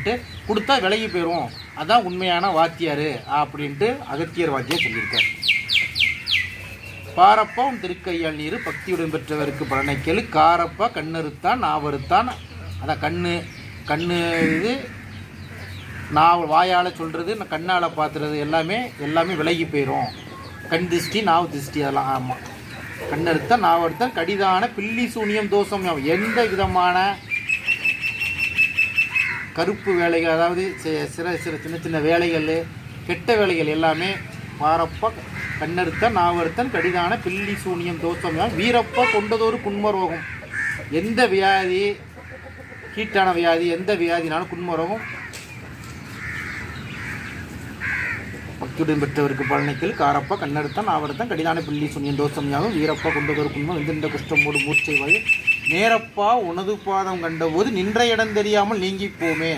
அப்படின்ட்டு கொடுத்தா விலகி போயிடும், அதான் உண்மையான வாத்தியார் அப்படின்ட்டு அகத்தியர் வாத்தியார் சொல்லியிருக்கார். பாரப்பா உன் திருக்கையால் நீர் பக்தியுடன் பெற்றவருக்கு பலனை கேளு, காரப்பா கண்ணறுத்தான் நாவறுத்தான். அதான் கண்ணு இது வாயால் சொல்கிறது, கண்ணால் பார்த்துறது எல்லாமே விலகி போயிடும். கண் திருஷ்டி நாவு திருஷ்டி அதெல்லாம். ஆமாம், கண்ணறுத்தான் நாவறுத்தான் கடிதான பில்லி சூனியம் தோஷம், எந்த விதமான கருப்பு வேலைகள், அதாவது சின்ன சின்ன வேலைகள், கெட்ட வேலைகள் எல்லாமே பாரப்பா கண்ணறுத்தான் நாவறுத்தான் கடிதான பில்லி சூனியம் தோஷம், வீரப்பா கொண்டதொரு குன்மரோகம். எந்த வியாதி, ஹீட்டான வியாதி, எந்த வியாதினாலும் குன்மரோகம் பக்தியுடன் பெற்றவருக்கு பழனிக்கல், காரப்பா கண்ணறுத்தான் நாவறுத்தான் கடிதான பில்லி சூனியம் தோஷம் வீரப்பா கொண்டதொரு குன்மம் எந்தெந்த குஷ்டமோடு மூர்ச்சை வாயு நேரப்பா உனது பாதம் கண்டபோது நின்ற இடம் தெரியாமல் நீங்கி போமே.